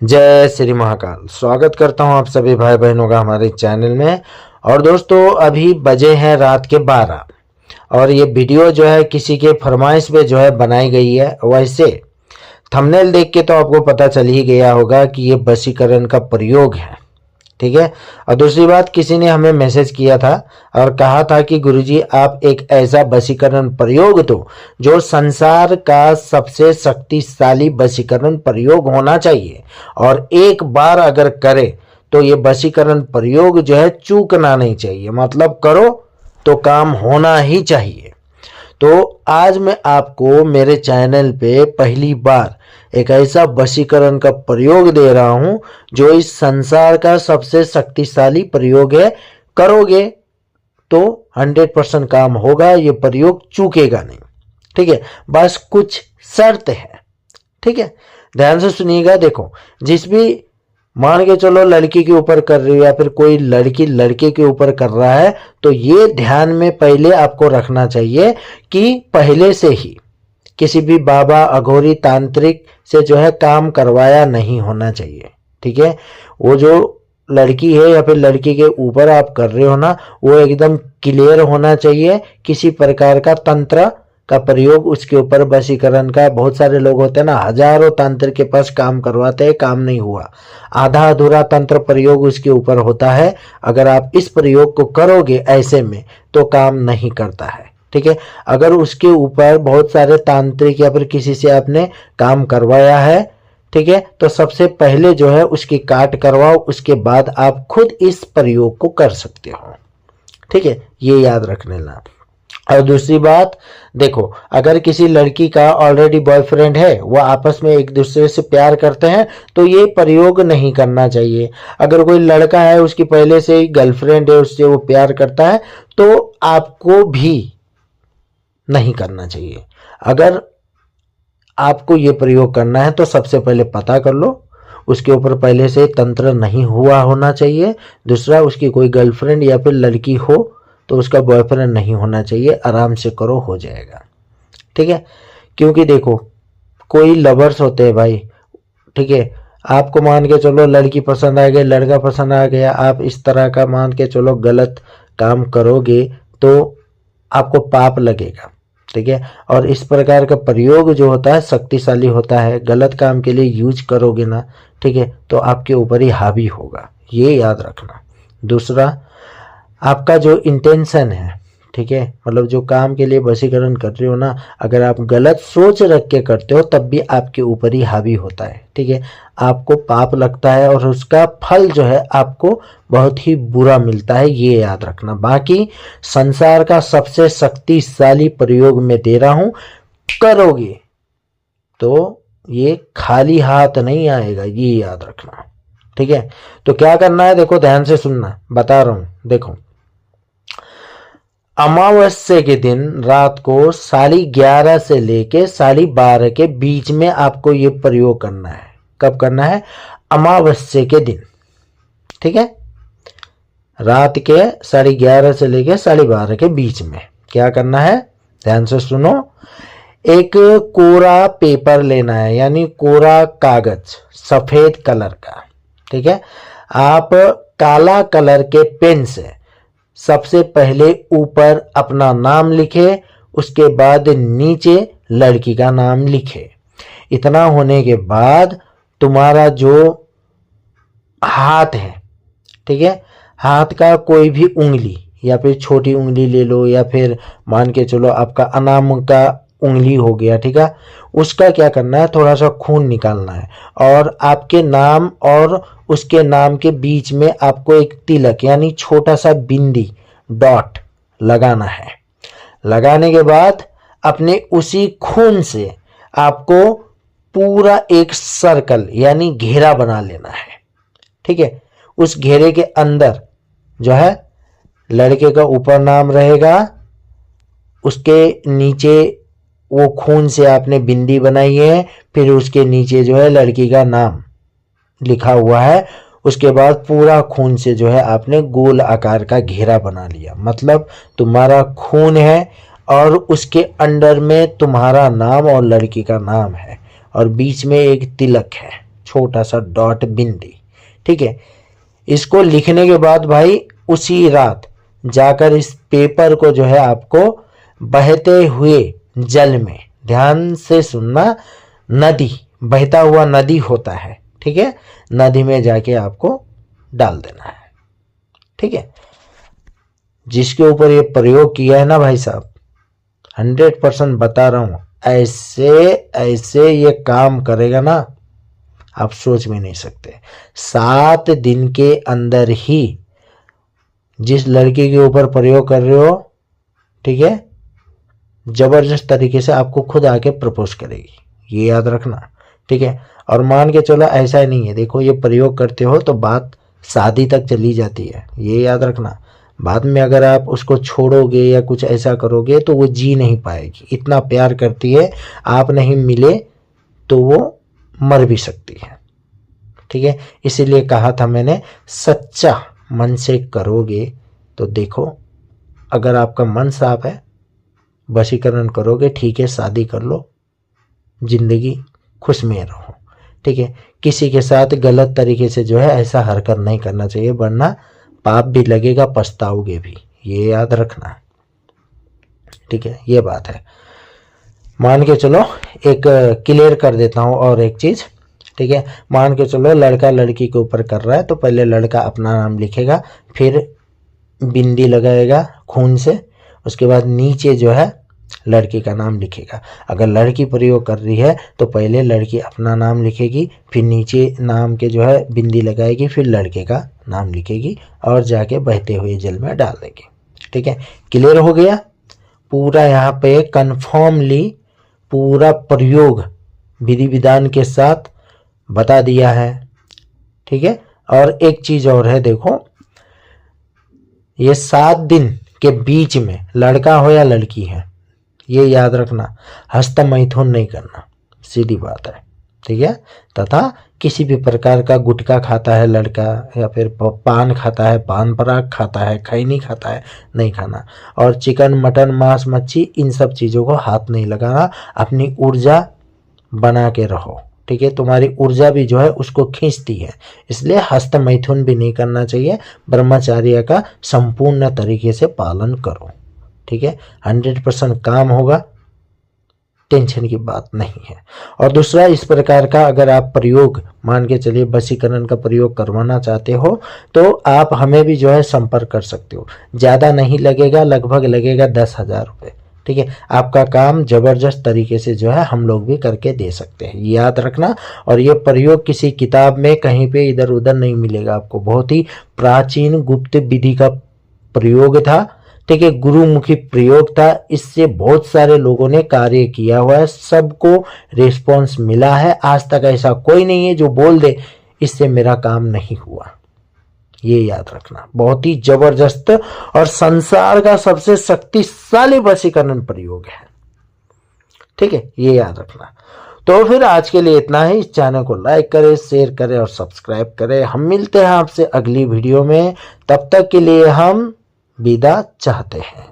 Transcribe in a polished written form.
जय श्री महाकाल। स्वागत करता हूं आप सभी भाई बहनों का हमारे चैनल में। और दोस्तों, अभी बजे हैं रात के 12 और ये वीडियो जो है किसी के फरमाइश पे जो है बनाई गई है। वैसे थंबनेल देख के तो आपको पता चल ही गया होगा कि ये वशीकरण का प्रयोग है, ठीक है। और दूसरी बात, किसी ने हमें मैसेज किया था और कहा था कि गुरुजी आप एक ऐसा वशीकरण प्रयोग दो जो संसार का सबसे शक्तिशाली वशीकरण प्रयोग होना चाहिए, और एक बार अगर करे तो ये वशीकरण प्रयोग जो है चूकना नहीं चाहिए, मतलब करो तो काम होना ही चाहिए। तो आज मैं आपको मेरे चैनल पे पहली बार एक ऐसा वशीकरण का प्रयोग दे रहा हूं जो इस संसार का सबसे शक्तिशाली प्रयोग है। करोगे तो 100% काम होगा, ये प्रयोग चूकेगा नहीं, ठीक है। बस कुछ शर्त है, ठीक है। ध्यान से सुनिएगा। देखो, जिस भी मान के चलो लड़की के ऊपर कर रही हो या फिर कोई लड़की लड़के के ऊपर कर रहा है, तो ये ध्यान में पहले आपको रखना चाहिए कि पहले से ही किसी भी बाबा अघोरी तांत्रिक से जो है काम करवाया नहीं होना चाहिए, ठीक है। वो जो लड़की है या फिर लड़की के ऊपर आप कर रहे हो ना, वो एकदम क्लियर होना चाहिए। किसी प्रकार का तंत्र का प्रयोग उसके ऊपर, वशीकरण का, बहुत सारे लोग होते हैं ना, हजारों तंत्र के पास काम करवाते हैं, काम नहीं हुआ। आधा अधूरा तंत्र प्रयोग उसके ऊपर होता है। अगर आप इस प्रयोग को करोगे ऐसे में तो काम नहीं करता है, ठीक है। अगर उसके ऊपर बहुत सारे तांत्रिक या फिर किसी से आपने काम करवाया है, ठीक है, तो सबसे पहले जो है उसकी काट करवाओ, उसके बाद आप खुद इस प्रयोग को कर सकते हो, ठीक है। ये याद रख लेना। और दूसरी बात, देखो, अगर किसी लड़की का ऑलरेडी बॉयफ्रेंड है, वो आपस में एक दूसरे से प्यार करते हैं, तो ये प्रयोग नहीं करना चाहिए। अगर कोई लड़का है, उसकी पहले से ही गर्लफ्रेंड है, उससे वो प्यार करता है, तो आपको भी नहीं करना चाहिए। अगर आपको ये प्रयोग करना है तो सबसे पहले पता कर लो उसके ऊपर पहले से तंत्र नहीं हुआ होना चाहिए। दूसरा, उसकी कोई गर्लफ्रेंड या फिर लड़की हो तो उसका बॉयफ्रेंड नहीं होना चाहिए। आराम से करो, हो जाएगा, ठीक है। क्योंकि देखो, कोई लवर्स होते हैं भाई, ठीक है। आपको मान के चलो लड़की पसंद आ गई, लड़का पसंद आ गया, आप इस तरह का मान के चलो गलत काम करोगे तो आपको पाप लगेगा, ठीक है। और इस प्रकार का प्रयोग जो होता है शक्तिशाली होता है। गलत काम के लिए यूज करोगे ना, ठीक है, तो आपके ऊपर ही हावी होगा, ये याद रखना। दूसरा, आपका जो इंटेंशन है, ठीक है, मतलब जो काम के लिए वशीकरण कर रहे हो ना, अगर आप गलत सोच रख के करते हो तब भी आपके ऊपर ही हावी होता है, ठीक है। आपको पाप लगता है और उसका फल जो है आपको बहुत ही बुरा मिलता है, ये याद रखना। बाकी संसार का सबसे शक्तिशाली प्रयोग मैं दे रहा हूं, करोगे तो ये खाली हाथ नहीं आएगा, ये याद रखना, ठीक है। तो क्या करना है, देखो ध्यान से सुनना, बता रहा हूं। देखो, अमावस्या के दिन रात को 11:30 से लेके 12:30 के बीच में आपको ये प्रयोग करना है। कब करना है? अमावस्या के दिन, ठीक है। रात के 11:30 से लेके 12:30 के बीच में क्या करना है, ध्यान से सुनो। एक कोरा पेपर लेना है, यानी कोरा कागज, सफेद कलर का, ठीक है। आप काला कलर के पेन से सबसे पहले ऊपर अपना नाम लिखे, उसके बाद नीचे लड़की का नाम लिखे। इतना होने के बाद तुम्हारा जो हाथ है, ठीक है, हाथ का कोई भी उंगली या फिर छोटी उंगली ले लो, या फिर मान के चलो आपका अनाम का उंगली हो गया, ठीक है, उसका क्या करना है, थोड़ा सा खून निकालना है और आपके नाम और उसके नाम के बीच में आपको एक तिलक यानी छोटा सा बिंदी डॉट लगाना है। लगाने के बाद अपने उसी खून से आपको पूरा एक सर्कल यानी घेरा बना लेना है, ठीक है। उस घेरे के अंदर जो है लड़के का ऊपर नाम रहेगा, उसके नीचे वो खून से आपने बिंदी बनाई है, फिर उसके नीचे जो है लड़की का नाम लिखा हुआ है। उसके बाद पूरा खून से जो है आपने गोल आकार का घेरा बना लिया, मतलब तुम्हारा खून है और उसके अंदर में तुम्हारा नाम और लड़की का नाम है और बीच में एक तिलक है, छोटा सा डॉट बिंदी। ठीक है, इसको लिखने के बाद भाई उसी रात जाकर इस पेपर को जो है आपको बहते हुए जल में, ध्यान से सुनना, नदी, बहता हुआ नदी होता है, ठीक है, नदी में जाके आपको डाल देना है। ठीक है, जिसके ऊपर ये प्रयोग किया है ना भाई साहब, 100% बता रहा हूं, ऐसे ऐसे ये काम करेगा ना, आप सोच भी नहीं सकते। 7 दिन के अंदर ही जिस लड़की के ऊपर प्रयोग कर रहे हो, ठीक है, जबरदस्त तरीके से आपको खुद आके प्रपोज करेगी, ये याद रखना। ठीक है, और मान के चलो ऐसा ही नहीं है, देखो ये प्रयोग करते हो तो बात शादी तक चली जाती है, ये याद रखना। बाद में अगर आप उसको छोड़ोगे या कुछ ऐसा करोगे तो वो जी नहीं पाएगी, इतना प्यार करती है, आप नहीं मिले तो वो मर भी सकती है। ठीक है, इसीलिए कहा था मैंने, सच्चा मन से करोगे तो देखो, अगर आपका मन साफ है, वशीकरण करोगे, ठीक है, शादी कर लो, जिंदगी खुश में रहो। ठीक है, किसी के साथ गलत तरीके से जो है ऐसा हरकत नहीं करना चाहिए, वरना पाप भी लगेगा, पछताओगे भी, ये याद रखना। ठीक है, ये बात है। मान के चलो एक क्लियर कर देता हूँ और एक चीज। ठीक है, मान के चलो लड़का लड़की के ऊपर कर रहा है, तो पहले लड़का अपना नाम लिखेगा, फिर बिंदी लगाएगा खून से, उसके बाद नीचे जो है लड़की का नाम लिखेगा। अगर लड़की प्रयोग कर रही है तो पहले लड़की अपना नाम लिखेगी, फिर नीचे नाम के जो है बिंदी लगाएगी, फिर लड़के का नाम लिखेगी और जाके बहते हुए जल में डाल देगी। ठीक है, क्लियर हो गया पूरा, यहाँ पे कन्फर्मली पूरा प्रयोग विधि विधान के साथ बता दिया है। ठीक है, और एक चीज और है, देखो ये 7 दिन के बीच में लड़का हो या लड़की है, ये याद रखना, हस्त मैथुन नहीं करना, सीधी बात है। ठीक है, तथा किसी भी प्रकार का गुटखा खाता है लड़का, या फिर पान खाता है, पान पराग खाता है, खैनी खाता है, नहीं खाना। और चिकन, मटन, मांस, मच्छी, इन सब चीज़ों को हाथ नहीं लगाना, अपनी ऊर्जा बना के रहो। ठीक है, तुम्हारी ऊर्जा भी जो है उसको खींचती है, इसलिए हस्त मैथुन भी नहीं करना चाहिए, ब्रह्मचर्य का संपूर्ण तरीके से पालन करो। ठीक है, 100% काम होगा, टेंशन की बात नहीं है। और दूसरा, इस प्रकार का अगर आप प्रयोग मान के चलिए वशीकरण का प्रयोग करवाना चाहते हो तो आप हमें भी जो है संपर्क कर सकते हो, ज़्यादा नहीं लगेगा, लगभग लगेगा 10,000 रुपये। ठीक है, आपका काम जबरदस्त तरीके से जो है हम लोग भी करके दे सकते हैं, याद रखना। और ये प्रयोग किसी किताब में कहीं पे इधर उधर नहीं मिलेगा आपको, बहुत ही प्राचीन गुप्त विधि का प्रयोग था। ठीक है, गुरुमुखी प्रयोग था, इससे बहुत सारे लोगों ने कार्य किया हुआ है, सबको रिस्पॉन्स मिला है। आज तक ऐसा कोई नहीं है जो बोल दे इससे मेरा काम नहीं हुआ, ये याद रखना। बहुत ही जबरदस्त और संसार का सबसे शक्तिशाली वशीकरण प्रयोग है। ठीक है, ये याद रखना। तो फिर आज के लिए इतना ही। इस चैनल को लाइक करें, शेयर करें और सब्सक्राइब करें। हम मिलते हैं आपसे अगली वीडियो में, तब तक के लिए हम विदा चाहते हैं।